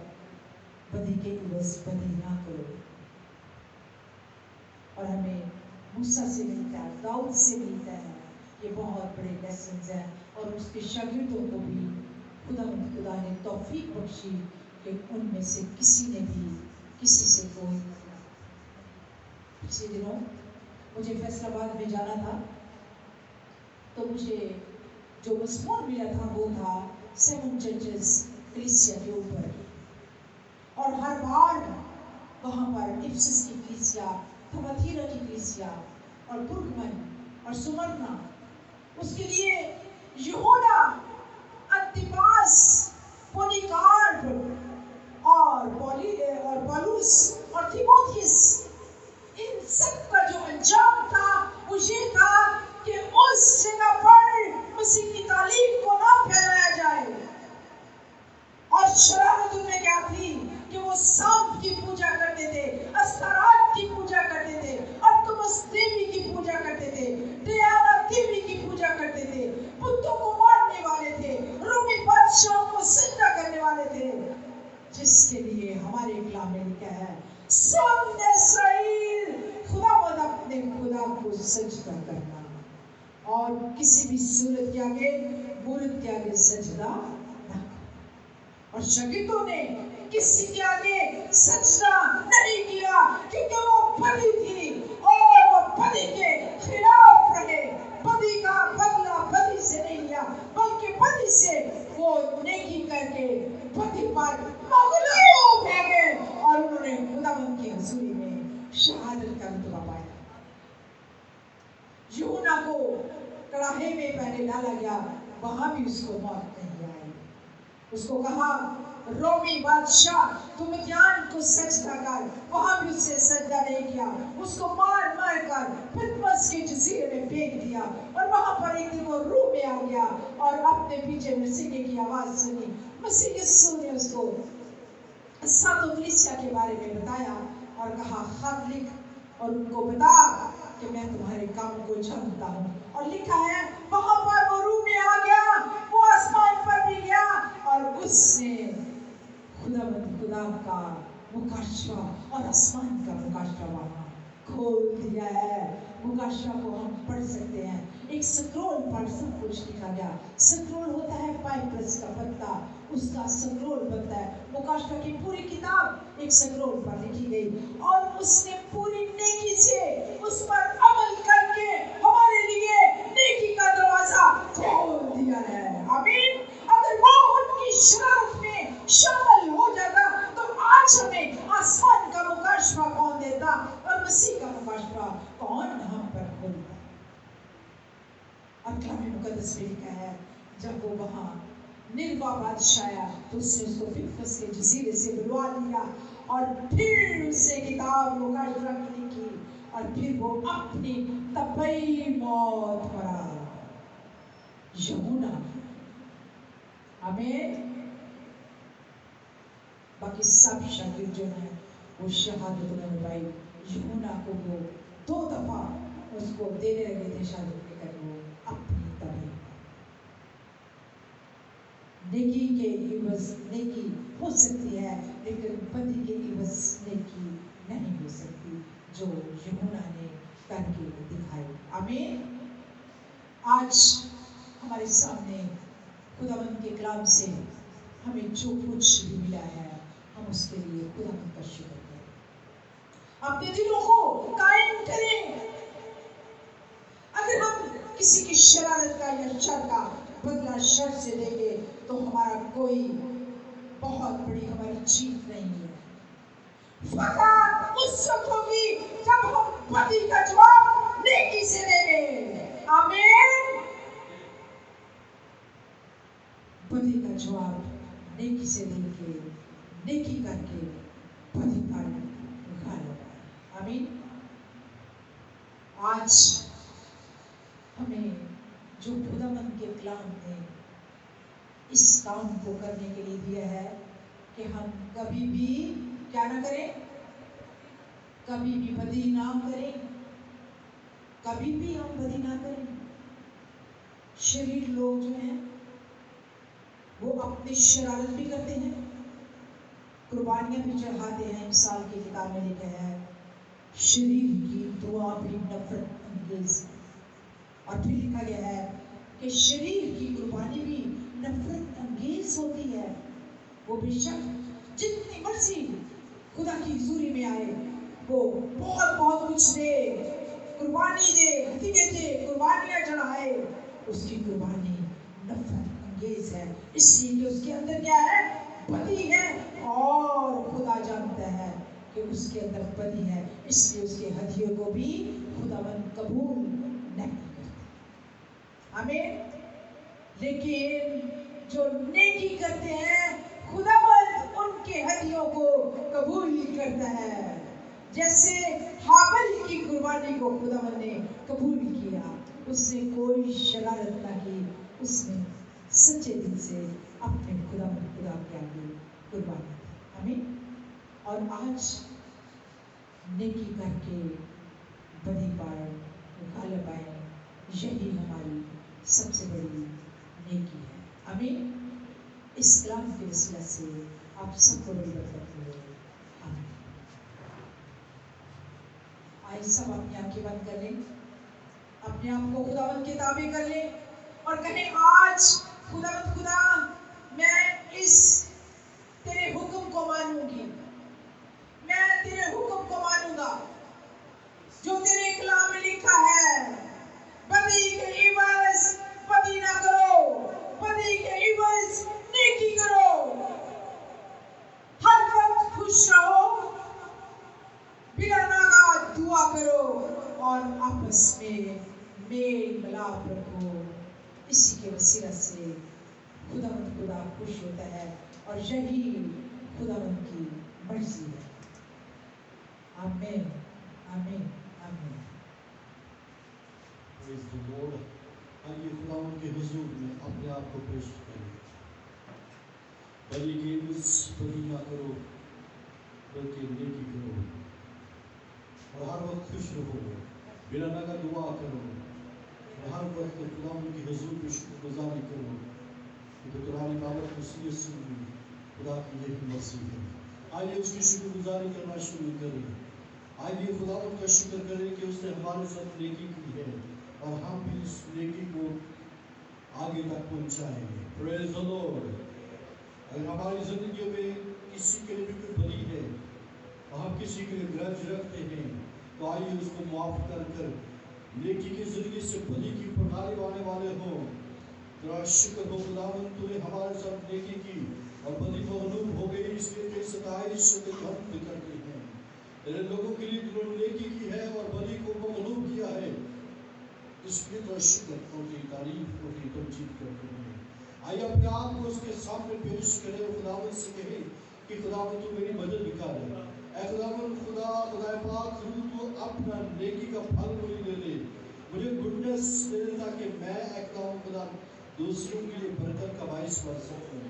بدی کے عوض بدی نہ کرو. اور ہمیں موسیٰ سے ملتا ہے, داؤد سے ملتا ہے. یہ بہت بڑے لیسنز ہیں, اور اس کے شاگردوں کو بھی خدا نے توفیق بخشی کہ ان میں سے کسی نے بھی کسی سے کوئی. پچھلے دنوں مجھے فیصل آباد میں جانا تھا, تو مجھے جو مضمون ملا تھا وہ تھا 7 چرچز کلیسیا کے اوپر. اور ہر بار وہاں پر افسس کی کلیسیا، تھماتھیرا کی کلیسیا اور برگمن اور سمرنا، اس کے لیے یہودا، انتپاس، پولیکارپ اور پولوس اور تیموتھیوس، ان سب کا جو انجام تھا وہ یہ تھا کہ اس جگہ پر مسیح کی تعلیم کو نہ پھیلایا جائے. اور شرارت ان میں کیا تھی کہ وہ سانپ کی پوجا کرتے تھے، استارات کی پوجا کرتے تھے، ارتمس دیوی کی پوجا کرتے تھے، ڈیانا دیوی کی پوجا کرتے تھے، بتوں کو مارنے والے تھے، رومی بادشاہوں کو سجدہ کرنے والے تھے، جس کے لیے ہمارے کلام میں لکھا ہے سن اسرائیل، خداوند اپنے خدا کو سجدہ کرنا اور کسی بھی صورت کے آگے، مورت کے آگے سجدہ نہ کرنا. اور شاگردوں نے کسی کے آگے سجدہ نہیں کیا کیونکہ وہ بدی تھی اور وہ بدی کے خلاف رہے. بدی کا بدلہ بدی سے نہیں لیا بلکہ بدی سے وہ نیکی کر کے بدی پر مغلوب ہو گئے اور انہوں نے خداوند کی حضوری میں شہادت کا رتبہ پایا. یونا کو کڑاہے میں پہلے ڈالا گیا، وہاں بھی اس کو موت نہیں آئی. اس کو کہا رومی بادشاہ تم دھیان کو سجدہ کر، وہاں بھی اس سے سجدہ نہیں کیا. اس کو مار مار کر پتمس کے جزیرے میں پھینک دیا اور وہاں پر ایک دن وہ روح میں آ گیا اور اپنے پیچھے مسیح کی آواز سنی. مسیح یسوع نے اس کو ساتوں کلیسیا کے بارے میں بتایا اور کہا خط لکھ اور ان کو بتا کہ میں تمہارے کام کو جانتا ہوں. اور لکھا ہے وہاں پر وہ روح میں آ گیا، وہ آسمان پر بھی گیا اور اس نے خدا کا مکاشفہ اور آسمان کا مکاشفہ وہاں کھول دیا ہے. مکاشفہ کو ہم پڑھ سکتے ہیں. ایک سکرول پر سب کچھ لکھا گیا. سکرول ہوتا ہے پائپرس کا پتا، اس کا سکرول بنتا ہے. مکاشفہ کی پوری کتاب ایک سکرول پر لکھی گئی اور اس نے پوری نیکی سے اس پر عمل کر کے ہمارے لیے نیکی کا دروازہ کھول دیا ہے. آمین. اگر وہ ان کی شرارت میں شامل ہو جاتا تو آج ہمیں آسمان کا مکاشفہ کون دیتا اور مسیح کا مکاشفہ کون ہم پر کھولتا. اور کلام مقدس میں لکھا ہے جب وہ وہاں نروا بادشاہ آیا تو اس نے اس کو پتمس کے جزیرے سے بلوا لیا اور پھر اس سے کتاب مکاشفہ کی لکھی اور پھر وہ اپنی طبعی موت مرا. یونا. آمین. باقی سب شاگرد جو ہیں وہ شہادت انہوں نے پائی. یونا کو وہ 2 دفعہ اس کو دینے لگے تھے شہادت لے کر، وہ اپنی طبعی. نیکی کے عوض نیکی ہو سکتی ہے لیکن بدی کے عوض نیکی نہیں ہو سکتی، جو یونا نے کر کے دکھائی. آمین. آج ہمارے سامنے خداوند کے کلام سے ہمیں جو کچھ بھی ملا ہے ہم اس کے لیے خداوند کا شکر کریں. اپنے دلوں کو قائم کریں. اگر ہم کسی کی شرارت کا یا شر کا بدلہ شر سے دیں گے تو ہمارا کوئی بہت بڑی ہماری جیت نہیں ہے. فقط اس وقت ہوگی جب ہم بدی کا جواب نیکی سے دیں گے. آمین. بدی کا جواب نیکی سے دے کے، نیکی کر کے بدی پر غالب. آمین. آج ہمیں جو خداوند کے کلام نے اس کام کو کرنے کے لیے دیا ہے کہ ہم کبھی بھی کیا نہ کریں، کبھی بھی بدی نہ کریں، کبھی بھی ہم بدی نہ کریں. شریر لوگ جو ہیں وہ اپنی شرارت بھی کرتے ہیں، قربانیاں بھی چڑھاتے ہیں. مثال کی کتاب میں لکھا ہے شریر کی دعا بھی نفرت انگیز. اور پھر لکھا گیا ہے کہ شریر کی قربانی بھی نفرت انگیز ہوتی ہے. وہ بے شک جتنی مرضی خدا کی حضوری میں آئے، وہ بہت بہت کچھ دے، قربانی دے، ہدیے دے، قربانیاں چڑھائے، اس کی قربانی نفرت انگیز ہے. اس لیے کہ اس کے اندر کیا ہے؟ بدی ہے. اور خدا جانتا ہے کہ اس کے اندر بدی ہے، اس لیے اس کے ہدیوں کو بھی خداوند قبول نہیں کرتا۔ آمین۔ لیکن جو نیکی کرتے ہیں خداوند ان کے ہدیوں کو قبول کرتا ہے، جیسے حابل کی قربانی کو خداوند نے قبول کیا، اس نے کوئی شرارت نہ کی، اس نے سچے دل سے اپنے خداوند خدا کے آگے قربانی دی۔ آمین۔ اور آج نیکی کر کے بدی پائے، غالب آئے، یہی ہماری سب سے بڑی نیکی ہے۔ آمین۔ اس کلام کے وسیلہ سے آپ سب کو بڑی برکت ملے۔ آمین۔ آئے سب اپنی آنکھیں بند کر لیں، اپنے آپ کو خداوند کے تابع کر لیں اور کہیں آج خداوند خدا میں اس تیرے حکم کو مانوں گی، میں تیرے حکم کو مانوں گا جو تیرے کلام میں لکھا ہے، بدی کے عوض بدی نہ کرو، بدی کے عوض نیکی کرو، ہر وقت خوش رہو، بلا ناغہ دعا کرو اور آپس میں میل ملاپ رکھو۔ اسی کے وسیلہ سے خداوند خدا خوش ہوتا ہے اور یہی خداوند کی مرضی ہے۔ آمین، آمین، آمین۔ Praise the Lord۔ آئیے خداوند کے حضور میں اپنے آپ کو پیش کریں۔ بدی کے عوض بدی نہ کرو بلکہ نیکی کرو، اور ہر وقت خوش رہو، بلا ناغہ دعا کرو، اور ہر وقت خداوند کے حضور میں شکر گزاری کرو کہ تمہاری دعوت نصیحت سنی، خدا کی یہی مرضی ہے۔ آئیے اس کی شکر گزاری کرنا شروع کریں۔ آئیے خداوند کا شکر کریں کہ اس نے ہمارے ساتھ نیکی کی ہے اور ہم بھی اس نیکی کو آگے تک پہنچائیں گے۔ پریز دی لارڈ۔ اگر ہماری زندگیوں میں کسی کے لیے بھی کوئی بدی ہے، ہم کسی کے لیے گرج رکھتے ہیں، تو آئیے اس کو معاف کر کر نیکی کے ذریعے سے بدی کی پٹھانی آنے والے ہوں۔ تیرا شکر ہو خداوند، تو نے ہمارے ساتھ نیکی کی اور بدی مغلوب ہو گئی، اس لیے تیری ستائش و تیری حمد کرتے ہیں۔ تیرے لوگوں کے لیے جنہوں نے نیکی کی ہے اور بدی کو مغلوب کیا ہے، اس لیے تیرا شکر اور تیری تعریف اور تیری تمجید کرتے ہیں۔ آئیے اپنے آپ کو اس کے سامنے پیش کریں اور خداوند سے کہیں کہ خداوند تو میری مدد کر۔ اے خداوند خدا پاک، تو اپنا نیکی کا پھل مجھے دے دے، مجھے گڈنس دے دے، تاکہ میں اے خداوند خدا دوسروں کے لیے برکت کا باعث بن سکوں،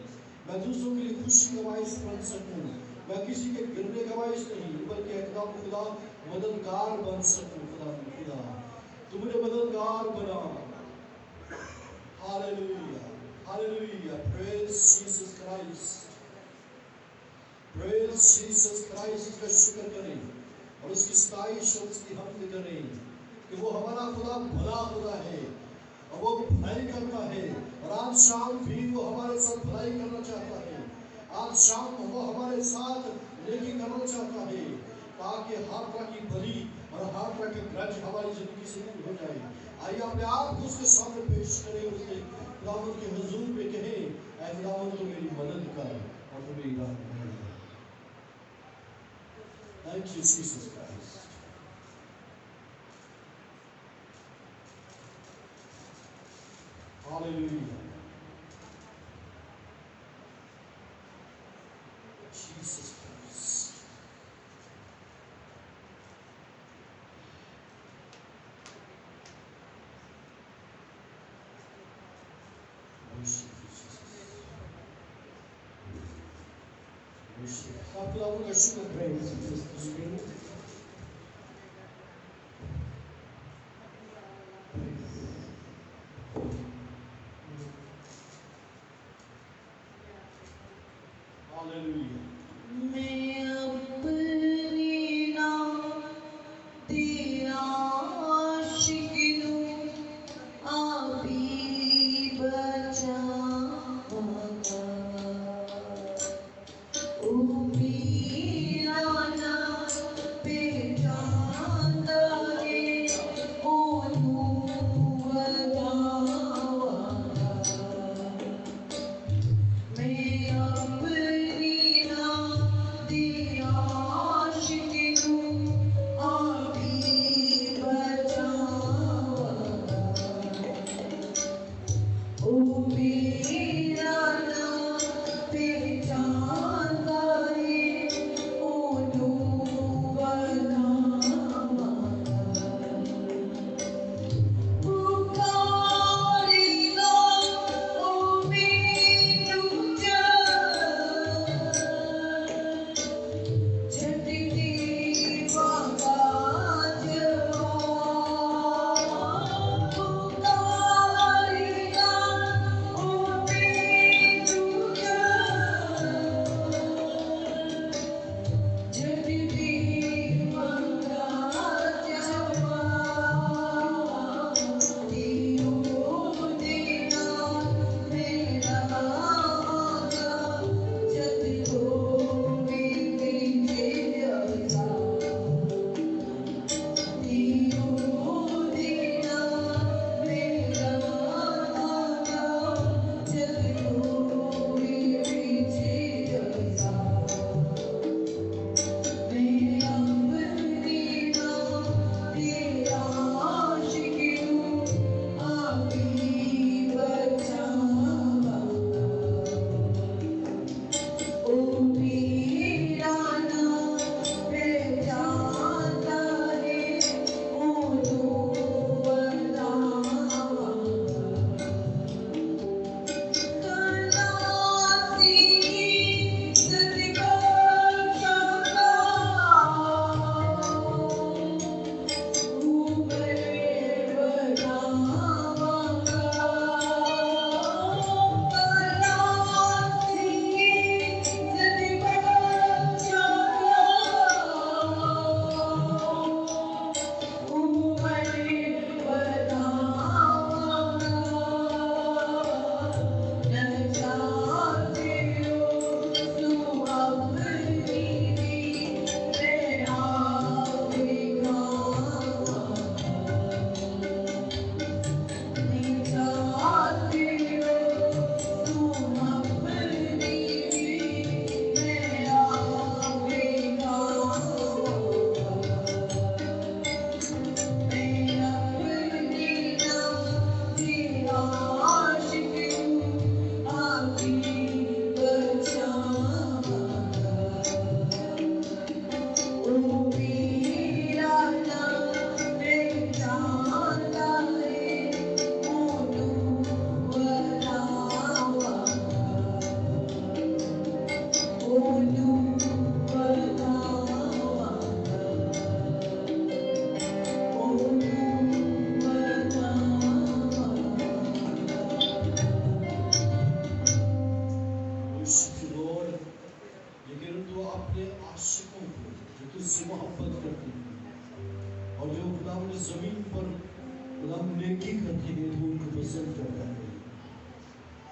میں دوسروں کے لیے خوشی کا باعث بن سکوں، میں کسی کے گرنے کا باعث نہیں بلکہ اے خداوند خدا مددگار بن سکوں۔ خداوند خدا تو مجھے مددگار بنا۔ Hallelujah, hallelujah. Praise Jesus Christ, praise Jesus Christ کا شکر کریں اور اس کی ستائش اور اس کی حمد کریں کہ وہ ہمارا خدا بھلا خدا ہے اور وہ بھلائی کرتا ہے، اور آج شام بھی وہ ہمارے ساتھ بھلائی کرنا چاہتا ہے، آج شام وہ ہمارے ساتھ نیکی کرنا چاہتا ہے، تاکہ ہر طرح کی بدی اور ہر طرح کی گرج ہماری زندگی سے دور ہو جائے۔ آئیے اپنے آپ کو اس کے سامنے پیش کریں، اس کے خداوند کے حضور میں کہیں، اے خداوند تو میری مدد کر اور تو میری رہنمائی کر۔ Thank you, Jesus Christ۔ Hallelujah۔ Jesus Christ۔ آپ خداوند کا شکر کریں اس تصویر میں۔ Hallelujah۔ میں اپنی نام تیرا عاشق ہوں، آپ ہی بچاؤ گا، او میرا نام پہچانتا ہے، او تو بتاؤ گا، میں اپنی نام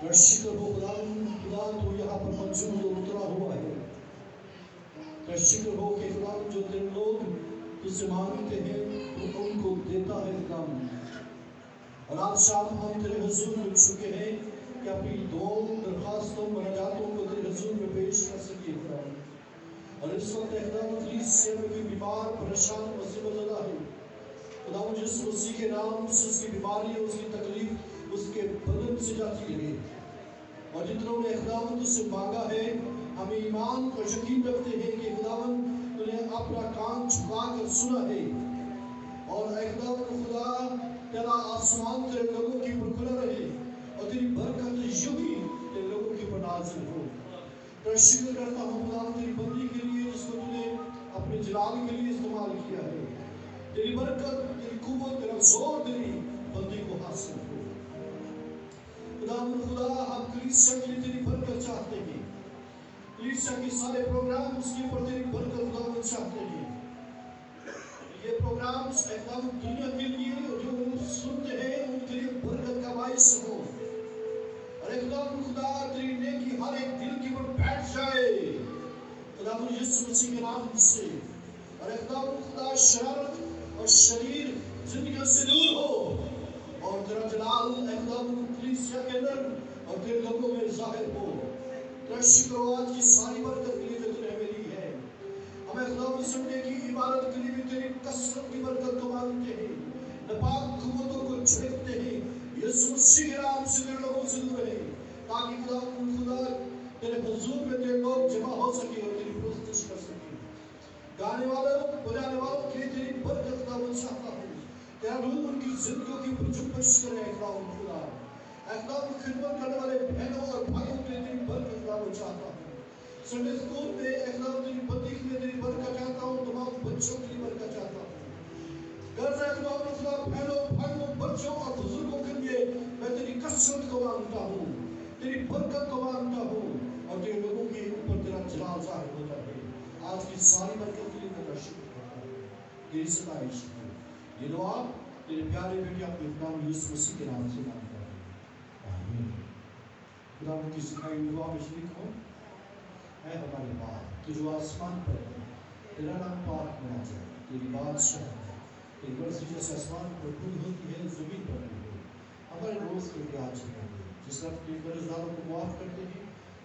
اور شکر ہو خدا تو یہاں پر موجود اترا ہوا ہے. تو شکر ہو کہ خدا جو تیرے لوگ تجھ سے مانگتے ہیں تو ان کو دیتا ہے خدا. اور آج شام ہم تیرے حضور میں چکے ہیں کہ اپنی دعاؤں درخواستوں مناجاتوں کو تیرے حضور میں پیش کر سکے خدا. اور اس وقت خدا کلیسیا میں کوئی بیمار پریشان مصیبت زدہ ہے خدا جس مسیح کے نام سے اس کی بیماری اس کی تکلیف اس کے بدن سے جاتی رہے. اور جتنوں نے خداوند سے مانگا ہے ہم ایمان کو یقین رکھتے ہیں کہ خداوند تو نے اپنا کان جھکا کر سنا ہے. اور اے خداوند خدا تیرا آسمان تیرے لوگوں کی پر کھلا رہے اور تیری برکت یوں ہی تیرے لوگوں کی پر نازل ہو. تو شکر کرتا ہوں خداوند تیری بندی کے لیے جس کو تو نے اپنے جلال کے لیے استعمال کیا ہے. تیری برکت تیری قوت تیرا زور تیری بندی کو حاصل ہو. خداوند خدا ہم کلیسیا کے لیے تیری برکت چاہتے ہیں. کلیسیا کے سارے پروگرام اس کے اوپر تیری برکت خداوند چاہتے ہیں. یہ پروگرام خداوند دنیا کے لیے جو سنتے ہیں ان کے لیے برکت کا باعث ہو. اور خداوند خدا تیری نیکی ہر ایک دل کے اوپر بیٹھ جائے خداوند یسوع مسیح کے نام سے. اور خداوند خدا شرارت اور شریر زندگیوں سے دور ہو اور تیرا جلال خداوند کلیسیا کے اندر اور تیرے لوگوں میں ظاہر ہو. تیرا شکر ہو آج کی ساری برکت کے لیے جو تو نے ہمیں دی ہے. ہمیں خداوند سننے کی عبادت کے لیے بھی تیری کثرت کی برکت کو مانگتے ہیں. ناپاک قوتوں کو چھڑکتے ہیں. یسوع مسیح کے نام سے تیرے لوگوں سے دور رہے تاکہ خداوند خدا تیرے حضور میں تیرے لوگ جمع ہو سکے اور تیری پرستش کر سکے. گانے والوں بجانے والوں کے لیے تیری برکت خداوند چاہتا ہوں. تیرا روح ان کی زندگیوں کی اوپر جنبش کرے خداوند خدا. خداوند خدمت کرنے والے بہنوں اور بھائیوں کے لیے تیری برکت خداوند چاہتا ہوں. سنڈے اسکول میں خداوند تیری بندی کے لیے تیری برکت چاہتا ہوں. تمام بچوں کے لیے برکت چاہتا ہوں. گھر میں خداوند خدا بہنوں بھائیوں بچوں اور بزرگوں کے لیے میں تیری کثرت کو مانگتا ہوں. تیری برکت کو مانگتا ہوں اور تیرے لوگوں کے اوپر تیرا جلال ظاہر ہوتا ہے. آج کی ساری برکت کے لیے تیرا شکر کرتا ہوں. تیری ستائش ہو. یہ دعا تیرے پیارے بیٹے اپنے خداوند یسوع مسیح کے نام سے مانگتا ہوں. آمین. خداوند کی سکھائی ہوئی دعا میں شریک ہوں. اے ہمارے باپ تو جو آسمان پر ہے تیرا نام پاک ہونا چاہیے. تیری بادشاہ ہے. تیری مرضی جیسے آسمان پر پوری ہوتی ہے زمین پر بھی ہو. ہمارے روز کے لیے آج ہمیں جس طرح اپنے قرض داروں کو معاف کرتے ہیں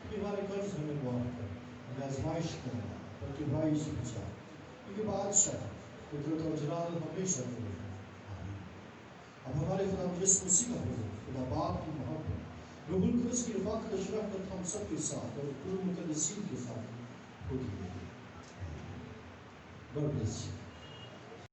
کہ ہمارے قرض ہمیں معاف کر. ہمیں آزمائش کرنا بلکہ برائی سے بچا کیونکہ بادشاہ قدرت اور جلال ہمیشہ کے لیے. آمین. اب ہمارے خدا یسوع مسیح کا حضور خدا باپ کی محبت روح القدس کی رفاقت و شفقت ہم سب کے ساتھ اور کل مقدسین کے ساتھ ہوتی ہے. God bless you.